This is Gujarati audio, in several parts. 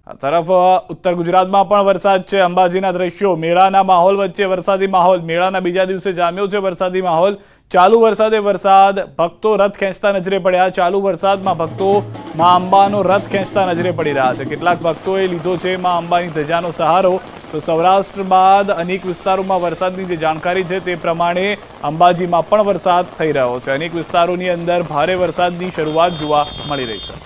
આ તરફ ઉત્તર ગુજરાતમાં પણ વરસાદ છે। અંબાજીના દ્રશ્યો, મેળાના માહોલ વચ્ચે વરસાદી માહોલ, મેળાના બીજા દિવસે જામ્યો છે વરસાદી માહોલ। ચાલુ વરસાદે વરસાદ, ભક્તો રથ ખેંચતા નજરે પડ્યા। ચાલુ વરસાદમાં ભક્તો માં અંબાનો રથ ખેંચતા નજરે પડી રહ્યા છે। કેટલાક ભક્તોએ લીધો છે માં અંબાની ધજાનો સહારો। તો સૌરાષ્ટ્ર બાદ અનેક વિસ્તારોમાં વરસાદની જે જાણકારી છે તે પ્રમાણે અંબાજીમાં પણ વરસાદ થઈ રહ્યો છે। અનેક વિસ્તારોની અંદર ભારે વરસાદની શરૂઆત જોવા મળી રહી છે।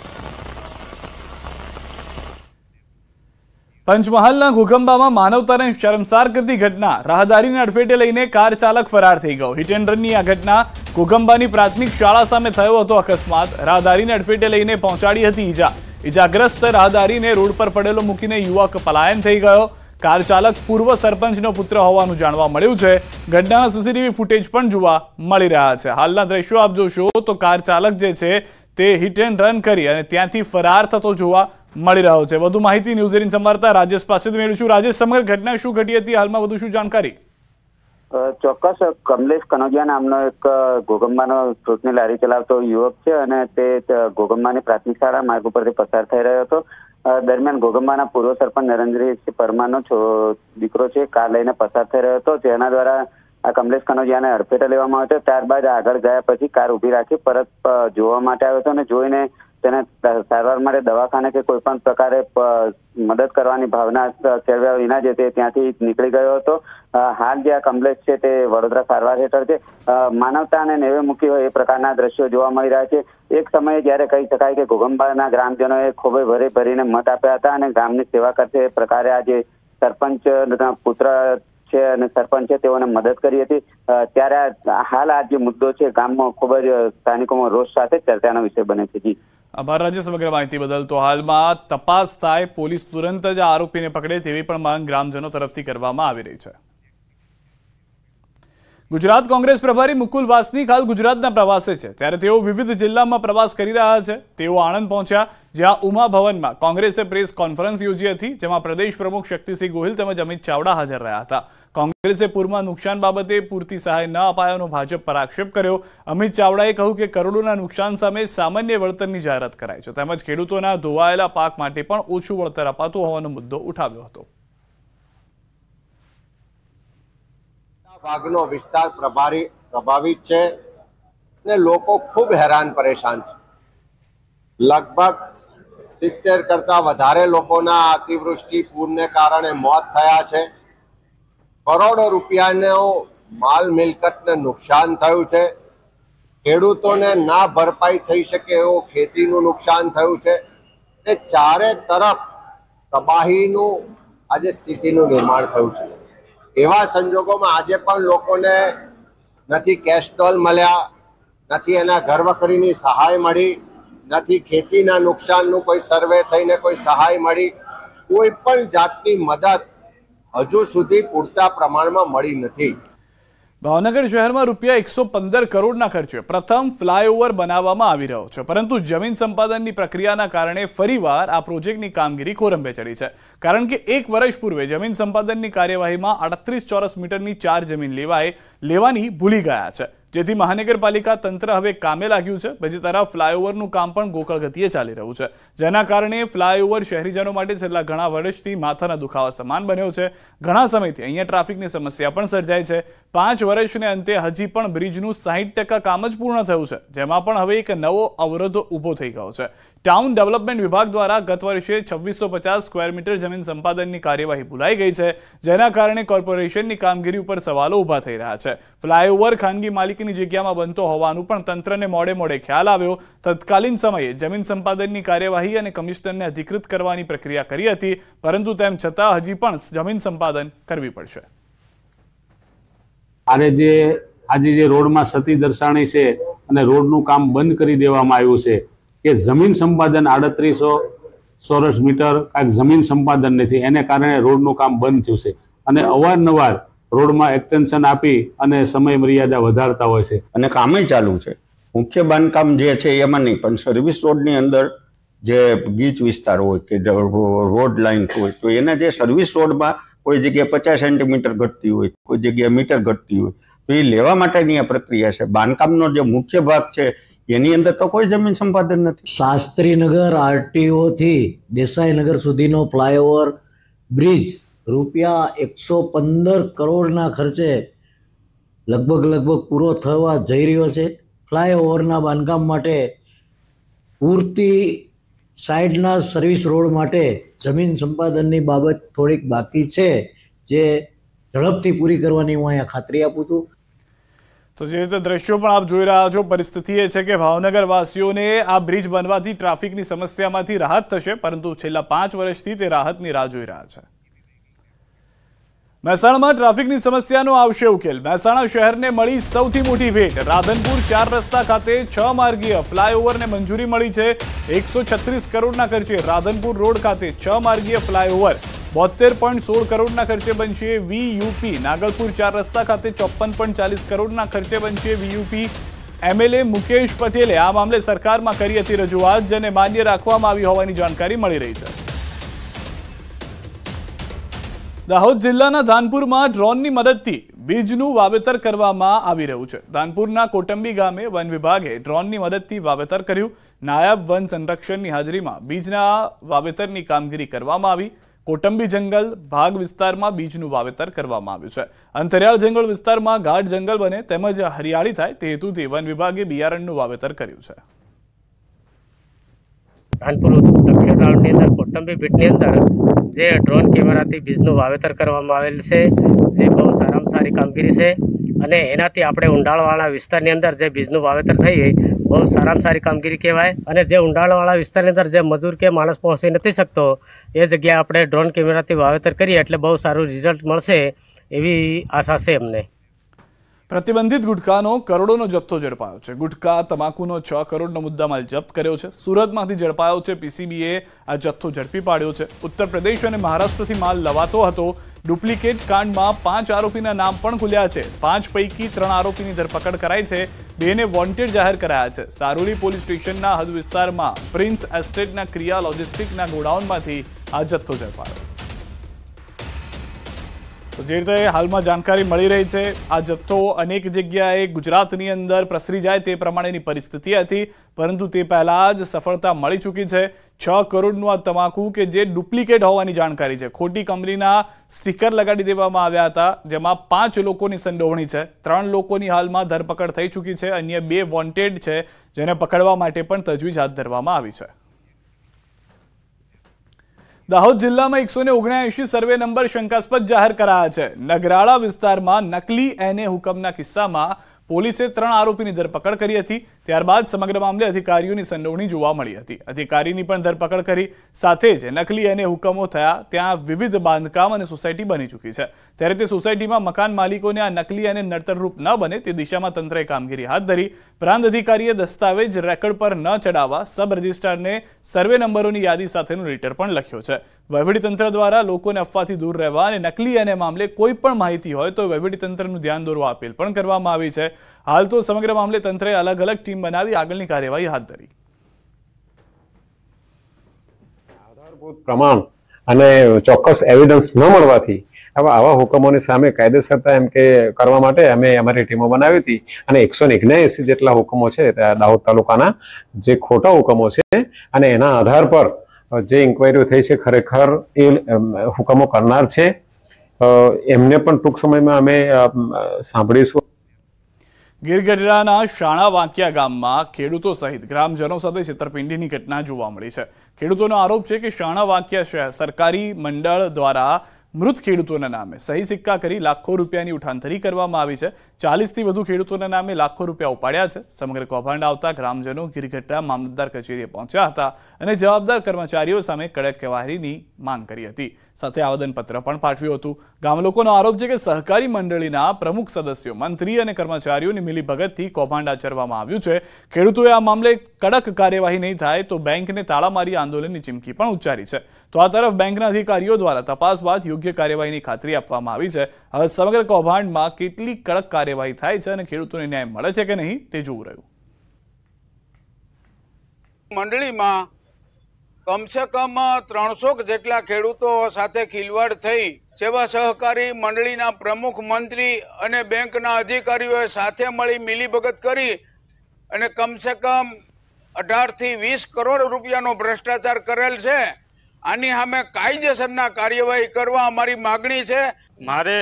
પંચમહાલના ઘોઘંબામાં માનવતાને શરમસાર કરતી ઘટના, રાહદારીને અડફેટે લઈને કાર ચાલક ફરાર થઈ ગયો। હિટ એન્ડ રનની આ ઘટના ઘોઘંબાની પ્રાથમિક શાળા સામે થયો હતો અકસ્માત। રાહદારીને અડફેટે લઈને પહોંચાડી હતી ઈજા। ઈજાગ્રસ્ત રાહદારીને રોડ પર પડેલો મૂકીને યુવક પલાયન થઈ ગયો। કાર ચાલક પૂર્વ સરપંચનો પુત્ર હોવાનું જાણવા મળ્યું છે। ઘટનાના સીસીટીવી ફૂટેજ પણ જોવા મળી રહ્યા છે। હાલના દ્રશ્યો આપ જોશો તો કાર ચાલક જે છે તે હિટ એન્ડ રન કરી અને ત્યાંથી ફરાર થતો જોવા મળી રહ્યો છે। વધુ માહિતી ન્યૂઝ 18 સંવાદદાતા રાજેશ પાસેથી મેળવીશું। રાજેશ, સમગ્ર ઘટના શું ઘટી હતી, હાલમાં વધુ શું જાણકારી? ચોક્કસ કમલેશ કનોજિયા નામનો એક ઘોઘંબાનો ફ્રૂટની લારી ચલાવતો યુવક છે અને તે ઘોઘંબાની પ્રાથમિક શાળા માર્ગ ઉપરથી પસાર થઈ રહ્યો હતો। દરમિયાન ઘોઘંબાના પૂર્વ સરપંચ નરેન્દ્રસિંહ પરમારનો દીકરો છે કાર લઈને પસાર થઈ રહ્યો હતો, જેના દ્વારા આ કમલેશ કનોજિયાને અડફેટે લેવામાં આવ્યો હતો। ત્યારબાદ આગળ ગયા પછી કાર ઉભી રાખી પરત જોવા માટે આવ્યો હતો અને જોઈને તેને સારવાર માટે દવાખાને કે કોઈ પણ પ્રકારે મદદ કરવાની ભાવના કેળવ્યા વિના જે તે ત્યાંથી નીકળી ગયો હતો। હાલ જે આ કમલેશ છે તે વડોદરા સારવાર હેઠળ છે। માનવતા અને નેવે મૂકી હોય એ પ્રકારના દ્રશ્યો જોવા મળી રહ્યા છે। એક સમયે જ્યારે કહી શકાય કે ઘોઘંબાના ગ્રામજનોએ ખૂબ ભરીને મત આપ્યા હતા અને ગામની સેવા કરશે એ પ્રકારે આજે સરપંચના પુત્ર છે અને સરપંચ છે તેઓને મદદ કરી હતી। ત્યારે હાલ આ જે મુદ્દો છે ગામમાં ખૂબ જ સ્થાનિકોમાં રોષ સાથે ચર્ચાનો વિષય બને છે। જી આભાર રાજેશ, સમગ્ર માહિતી બદલ। તો હાલમાં તપાસ થાય, પોલીસ તુરંત જ આરોપીને પકડે તેવી પણ માંગ ગ્રામજનો તરફથી કરવામાં આવી રહી છે। ગુજરાત કોંગ્રેસ પ્રભારી મુકુલ વાસનિક હાલ ગુજરાતના પ્રવાસે છે, ત્યારે તેઓ વિવિધ જિલ્લામાં પ્રવાસ કરી રહ્યા છે। તેઓ આણંદ પહોંચ્યા, જ્યાં ઉમા ભવનમાં કોંગ્રેસે પ્રેસ કોન્ફરન્સ યોજી હતી, જેમાં પ્રદેશ પ્રમુખ શક્તિસિંહ ગોહિલ તેમજ અમિત ચાવડા હાજર રહ્યા હતા। કોંગ્રેસે પૂરમાં નુકસાન બાબતે પૂરતી સહાય ન અપાયાનો ભાજપ પર આક્ષેપ કર્યો। અમિત ચાવડાએ કહ્યું કે કરોડોના નુકસાન સામે સામાન્ય વળતરની જાહેરાત કરાઈ છે, તેમજ ખેડૂતોના ધોવાયેલા પાક માટે પણ ઓછું વળતર અપાતું હોવાનો મુદ્દો ઉઠાવ્યો હતો। ભાગનો વિસ્તાર પ્રભાવિત છે ને લોકો ખૂબ હેરાન પરેશાન છે। લગભગ 70 કરતા વધારે લોકોના અતિવૃષ્ટિ પૂરને કારણે મોત થયા છે। કરોડો રૂપિયાનો માલ મિલકતને નુકસાન થયું છે। ખેડૂતોને ના ભરપાઈ થઈ શકે એવું ખેતીનું નુકસાન થયું છે। એ ચારે તરફ તબાહીનું આજે સ્થિતિનું નિર્માણ થયું છે। એવા સંજોગોમાં આજે પણ લોકોને નથી કેશ ડોલ મળ્યા, નથી એના ઘરવખરીની સહાય મળી, નથી ખેતીના નુકસાનનું કોઈ સર્વે થઈને કોઈ સહાય મળી, કોઈ પણ જાતની મદદ હજુ સુધી પૂરતા પ્રમાણમાં મળી નથી। ભાવનગર શહેરમાં રૂપિયા 115 કરોડના ખર્ચે પ્રથમ ફ્લાયઓવર બનાવવામાં આવી રહ્યો છે, પરંતુ જમીન સંપાદનની પ્રક્રિયાના કારણે ફરીવાર આ પ્રોજેક્ટની કામગીરી ખોરંભે ચડી છે। કારણ કે 1 વર્ષ પૂર્વે જમીન સંપાદનની કાર્યવાહીમાં 38 ચોરસ મીટરની 4 જમીન લેવાની ભૂલી ગયા છે, જેથી મહાનગરપાલિકા તંત્ર હવે કામે લાગ્યું છે। બીજી તરફ ફ્લાયઓવરનું કામ પણ ગોકળ ગતિએ ચાલી રહ્યું છે, જેના કારણે ફ્લાયઓવર શહેરીજનો માટે છેલ્લા ઘણા વર્ષથી માથાના દુખાવા સમાન બન્યો છે। ઘણા સમયથી અહીંયા ટ્રાફિકની સમસ્યા પણ સર્જાય છે। 5 વર્ષને અંતે હજી પણ બ્રિજનું 60% કામ જ પૂર્ણ થયું છે, જેમાં પણ હવે એક નવો અવરોધ ઊભો થઈ ગયો છે। ટાઉન ડેવલપમેન્ટ વિભાગ દ્વારા ગત વર્ષે 2650 સ્ક્વેર મીટર જમીન સંપાદનની કાર્યવાહી ભૂલાઈ ગઈ છે, જેના કારણે કોર્પોરેશનની કામગીરી ઉપર સવાલો ઊભા થઈ રહ્યા છે। ફ્લાયઓવર ખાનગી માલિકીની જગ્યામાં બનતો હોવાનું પણ તંત્રને મોડે ખ્યાલ આવ્યો। તત્કાલીન સમયે જમીન સંપાદનની કાર્યવાહી અને કમિશનરને અધિકૃત કરવાની પ્રક્રિયા કરી હતી, પરંતુ તેમ છતાં હજી પણ જમીન સંપાદન કરવી પડશે। આજે જે રોડમાં સતી દર્શાણી છે અને રોડનું કામ બંધ કરી દેવામાં આવ્યું છે કે જમીન સંપાદન 3800 ચોરસ મીટર કાંઈક જમીન સંપાદન નથી, એને કારણે રોડનું કામ બંધ થયું છે અને અવારનવાર રોડમાં એક્સટેન્શન આપી અને સમય મર્યાદા વધારતા હોય છે અને કામે ચાલુ છે। મુખ્ય બાંધકામ જે છે એમાં નહીં, પણ સર્વિસ રોડની અંદર જે ગીચ વિસ્તાર હોય કે રોડ લાઇન હોય તો એના જે સર્વિસ રોડમાં કોઈ જગ્યાએ 50 સેન્ટીમીટર ઘટતી હોય, કોઈ જગ્યાએ મીટર ઘટતી હોય, તો એ લેવા માટેની આ પ્રક્રિયા છે। બાંધકામનો જે મુખ્ય ભાગ છે એની અંદર તો કોઈ જમીન સંપાદન નથી. શાસ્ત્રીનગર RTO થી દેસાઈનગર સુધીનો ફ્લાયઓવર બ્રિજ રૂપિયા 115 કરોડના ખર્ચે લગભગ પૂરો થવા જઈ રહ્યો છે. ફ્લાયઓવરના બાંધકામ માટે પૂરતી સાઈડના સર્વિસ રોડ માટે જમીન સંપાદનની બાબત થોડીક બાકી છે, જે ઝડપથી પૂરી કરવાની હું અહીંયા ખાતરી આપું છું. તો જે રીતે દ્રશ્યો પણ આપ જોઈ રહ્યા છો, પરિસ્થિતિ એ છે કે ભાવનગર વાસીઓને આ બ્રિજ બનવાથી ટ્રાફિકની સમસ્યામાંથી રાહત થશે, પરંતુ છેલ્લા 5 વર્ષથી તે રાહતની રાહ જોઈ રહ્યા છે. મહેસાણામાં ટ્રાફિકની સમસ્યાનો આવશે ઉકેલ. મહેસાણા શહેરને મળી સૌથી મોટી ભેટ. રાધનપુર 4 રસ્તા ખાતે 6 માર્ગીય ફ્લાયઓવરને મંજૂરી મળી છે. 136 કરોડના ખર્ચે રાધનપુર રોડ ખાતે 6 માર્ગીય ફ્લાયઓવર. 72.16 કરોડના ખર્ચે બનશે VUP. નાગલપુર 4 રસ્તા ખાતે 54.40 કરોડના ખર્ચે બનશે VUP. MLA મુકેશ પટેલે આ મામલે સરકારમાં કરી હતી રજૂઆત, જેને માન્ય રાખવામાં આવી હોવાની જાણકારી મળી રહી છે. દાહોદ જિલ્લાના ધાનપુરમાં ડ્રોનની મદદથી બીજનું વાવેતર કરવામાં આવી રહ્યું છે. ધાનપુરના કોટંબી ગામે વન વિભાગે ડ્રોનની મદદથી વાવેતર કર્યું. નાયબ વન સંરક્ષણની હાજરીમાં બીજના વાવેતરની કામગીરી કરવામાં આવી. કોટંબી જંગલ ભાગ વિસ્તારમાં બીજનું વાવેતર કરવામાં આવ્યું છે. અંતરિયાળ જંગલ વિસ્તારમાં ગાઢ જંગલ બને તેમજ હરિયાળી થાય તે હેતુથી વન વિભાગે બિયારણનું વાવેતર કર્યું છે. ધાનપુર દક્ષિણ રાઉન્ડની અંદર કોટંબી બીટની અંદર જે ડ્રોન કેમેરાથી બીજનું વાવેતર કરવામાં આવેલ છે, જે બહુ સારામાં સારી કામગીરી છે અને એનાથી આપણે ઊંડાણવાળા વિસ્તારની અંદર જે બીજનું વાવેતર થઈએ બહુ સારામાં સારી કામગીરી કહેવાય. અને જે ઊંડાણવાળા વિસ્તારની અંદર જે મજૂર કે માણસ પહોંચી નથી શકતો એ જગ્યાએ આપણે ડ્રોન કેમેરાથી વાવેતર કરીએ એટલે બહુ સારું રિઝલ્ટ મળશે એવી આશા છે અમને. પ્રતિબંધિત ગુટખાનો કરોડોનો જથ્થો ઝડપાયો છે. ગુટખા તમાકુનો 6 કરોડનો મુદ્દામાલ જપ્ત કર્યો છે. સુરતમાંથી ઝડપાયો છે. PCBએ આ જથ્થો ઝડપી પાડ્યો છે. ઉત્તર પ્રદેશ અને મહારાષ્ટ્રથી માલ લવાતો હતો. ડુપ્લિકેટ કાંડમાં 5 આરોપીના નામ પણ ખુલ્યા છે. 5 પૈકી 3 આરોપીની ધરપકડ કરાઈ છે. 2ને વોન્ટેડ જાહેર કરાયા છે. સારોલી પોલીસ સ્ટેશનના હદ વિસ્તારમાં પ્રિન્સ એસ્ટેટના ક્રિયા લોજિસ્ટિકના ગોડાઉનમાંથી આ જથ્થો ઝડપાયો. તો જે રીતે હાલમાં જાણકારી મળી રહી છે, આ જથ્થો અનેક જગ્યાએ ગુજરાતની અંદર પ્રસરી જાય તે પ્રમાણેની પરિસ્થિતિ હતી, પરંતુ તે પહેલા જ સફળતા મળી ચૂકી છે. 6 કરોડનું આ તમાકુ કે જે ડુપ્લિકેટ હોવાની જાણકારી છે. ખોટી કંપનીના સ્ટીકર લગાડી દેવામાં આવ્યા હતા, જેમાં 5 લોકોની સંડોવણી છે. 3 લોકોની હાલમાં ધરપકડ થઈ ચૂકી છે. અન્ય 2 વોન્ટેડ છે, જેને પકડવા માટે પણ તજવીજ હાથ ધરવામાં આવી છે. દાહોદ જિલ્લામાં 179 સર્વે નંબર શંકાસ્પદ જાહેર કરાયા છે. નગરાળા વિસ્તારમાં નકલી NA હુકમના કિસ્સામાં પોલીસે 3 આરોપીની ધરપકડ કરી હતી. ત્યારબાદ સમગ્ર મામલે અધિકારીઓની સંડોવણી જોવા મળી હતી. અધિકારીની પણ ધરપકડ કરી. સાથે જ નકલી NA હુકમો થયા ત્યાં વિવિધ બાંધકામ અને સોસાયટી બની ચૂકી છે. ત્યારે તે સોસાયટીમાં મકાન માલિકોને આ નકલી NA નડતરરૂપ ન બને તે દિશામાં તંત્રએ કામગીરી હાથ ધરી. પ્રાંત અધિકારીએ દસ્તાવેજ રેકર્ડ પર ન ચડાવવા સબ રજિસ્ટ્રારને સર્વે નંબરોની યાદી સાથેનો લેટર પણ લખ્યો છે. વહીવટીતંત્ર દ્વારા લોકોને અફવાથી દૂર રહેવા અને નકલી NA મામલે કોઈ પણ માહિતી હોય તો વહીવટીતંત્રનું ધ્યાન દોરવા અપીલ પણ કરવામાં આવી છે. હાલ તો સમગ્ર મામલે તંત્રએ અલગ અલગ ટીમ બનાવી આગળની કાર્યવાહી હાથ ધરી. આધારભૂત પ્રમાણ અને ચોક્કસ એવિડન્સ ન મળવાથી આવા હુકમોની સામે કાયદેસરતા એમ કે કરવા માટે અમે અમારી ટીમો બનાવી હતી અને 179 જેટલા હુકમો છે દાહોદ તાલુકાના જે ખોટા હુકમો છે અને એના આધાર પર જે ઇન્કવાયરીઓ થઈ છે ખરેખર એ હુકમો કરનાર છે એમને પણ ટૂંક સમયમાં અમે સાંભળીશું. ગીર ગઢડાના શાણા વાંકિયા ગામમાં ખેડૂતો સહિત ગ્રામજનો સાથે છેતરપિંડીની ઘટના જોવા મળી છે. ખેડૂતોનો આરોપ છે કે શાણા વાંકિયા સરકારી મંડળ દ્વારા મૃત ખેડૂતોના નામે સહી સિક્કા કરી લાખો રૂપિયાની ઉઠાંતરી કરવામાં આવી છે. 40થી વધુ ખેડૂતોના નામે લાખો રૂપિયા ઉપાડ્યા છે. સમગ્ર કૌભાંડ આવતા ગ્રામજનો ગીર ગઢડા મામલતદાર કચેરીએ પહોંચ્યા હતા અને જવાબદાર કર્મચારીઓ સામે કડક કાર્યવાહીની માંગ કરી હતી. સાથે આવેદનપત્ર પણ પાઠવ્યું હતું. ગામ લોકોનો આરોપ છે કે સહકારી મંડળીના પ્રમુખ સદસ્યો, મંત્રી અને કર્મચારીઓની મિલીભગતથી કૌભાંડ આચરવામાં આવ્યું છે. ખેડૂતોએ આ મામલે કડક કાર્યવાહી નહીં થાય તો બેંકને તાળા મારી આંદોલનની ચીમકી પણ ઉચ્ચારી છે. તો આ તરફ બેંકના અધિકારીઓ દ્વારા તપાસ બાદ યોગ્ય કાર્યવાહીની ખાતરી આપવામાં આવી છે. હવે સમગ્ર કૌભાંડમાં કેટલી કડક કાર્યવાહી થાય છે અને ખેડૂતોને ન્યાય મળે છે કે નહીં તે જોવું રહ્યું. મંડળીમાં કમસે કમ 300 જેટલા ખેડૂતો સાથે ખિલવાડ થઈ સેવા સહકારી મંડળીના પ્રમુખ, મંત્રી અને બેંકના અધિકારીઓએ સાથે મળી મિલીભગત કરી અને કમસે કમ 18 થી 20 કરોડ રૂપિયાનો ભ્રષ્ટાચાર કરેલ છે. આની સામે કાયદેસરના કાર્યવાહી કરવા અમારી માગણી છે. મારે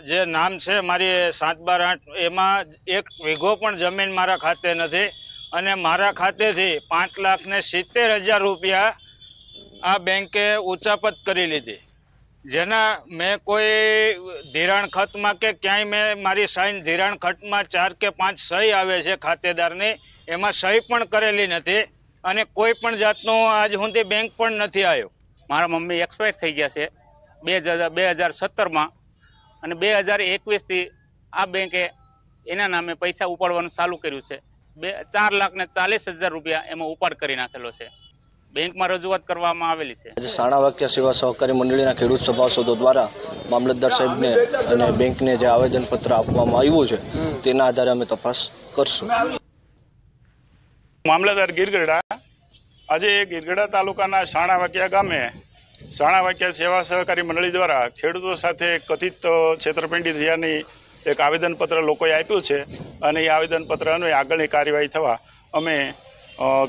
જે નામ છે મારી 7/8 એમાં 1 વીઘો પણ જમીન મારા ખાતે નથી અને મારા ખાતેથી 5,70,000 રૂપિયા આ બેંકે ઉચાપત કરી લીધી, જેના મેં કોઈ ધિરાણ ખતમાં કે ક્યાંય મેં મારી સાઈન ધિરાણ ખતમાં 4 કે 5 સહી આવે છે ખાતેદારની, એમાં સહી પણ કરેલી નથી અને કોઈ પણ જાતનો આજ સુધી બેંક પણ નથી આવ્યો. મારા મમ્મી એક્સપાયર થઈ ગયા છે 2017માં અને 2021થી આ બેંકે એના નામે પૈસા ઉપાડવાનું ચાલુ કર્યું છે. 4,40,000 રૂપિયા એમાં ઉપાડ કરી નાખેલો છે. બેંકમાં રજૂઆત કરવામાં આવેલી છે. સાણા વાક્ય સેવા સહકારી મંડળીના ખેડૂત સભાસદો દ્વારા મામલતદાર સાહેબને અને બેંકને જે આવેદનપત્ર આપવામાં આવ્યું છે તેના આધારે અમે તપાસ કરશું. મામલતદાર ગીરગઢડા આજે ગીરગઢડા તાલુકાના સાણા વાક્યા ગામે સાણા વાક્યા સેવા સહકારી મંડળી દ્વારા ખેડૂતો સાથે કથિત છેતરપિંડી થયાની એક આવેદનપત્ર લોકોએ આપ્યું છે અને એ આવેદનપત્ર અન્વયે આગળની કાર્યવાહી થવા અમે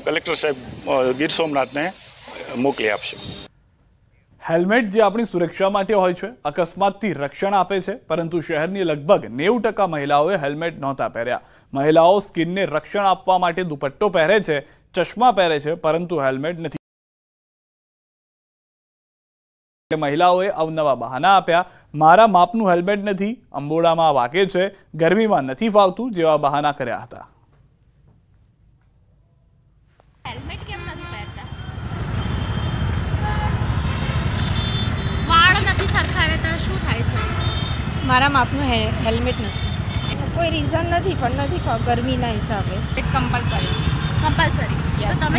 કલેક્ટર સાહેબ ગીર સોમનાથને મોકલી આપશું. હેલ્મેટ જે આપણી સુરક્ષા માટે હોય છે, અકસ્માતથી રક્ષણ આપે છે, પરંતુ શહેરની લગભગ 90% મહિલાઓએ હેલ્મેટ નહોતા પહેર્યા. મહિલાઓ સ્કિનને રક્ષણ આપવા માટે દુપટ્ટો પહેરે છે, ચશ્મા પહેરે છે, પરંતુ હેલ્મેટ નથી. મહિલાઓએ અવનવા બહાના આપ્યા. મારા માપનું હેલ્મેટ નથી, અંબોડામાં વાગે છે, ગરમીમાં નથી ફાવતું જેવા બહાના કર્યા હતા. હેલ્મેટ કેમ નથી પહેરતા? વાળ નથી સરખા રહેતા, શું થાય છે? મારા માપનું હેલ્મેટ નથી. કોઈ રીઝન નથી પણ નથી ગરમીના હિસાબે. It's compulsory. કમ્પલસરી.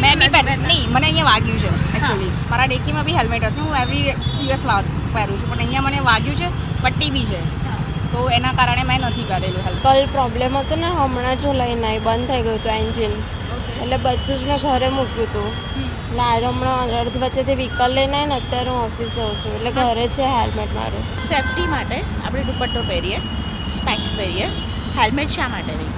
મેં બી પહેર્યું નહીં, મને અહીંયા વાગ્યું છે એકચ્યુઅલી. મારા ડેકીમાં બી હેલ્મેટ હશે, હું એવરી દિવસ પહેરું છું, પણ અહીંયા મને વાગ્યું છે, પટ્ટી બી છે, તો એના કારણે મેં નથી કરેલું હેલ્મેટ. કલ પ્રોબ્લેમ હતો ને, હમણાં જ હું લઈને આવી, બંધ થઈ ગયું હતું એન્જિન, એટલે બધું જ મેં ઘરે મૂક્યું હતું. એટલે આજે હમણાં અડધ વચ્ચેથી વ્હીકલ લઈને આવીને અત્યારે હું ઓફિસ જાઉં છું, એટલે ઘરે છે હેલ્મેટ મારું. સેફટી માટે આપણે દુપટ્ટો પહેરીએ, સ્પેક્સ પહેરીએ, હેલ્મેટ શા માટે નહીં?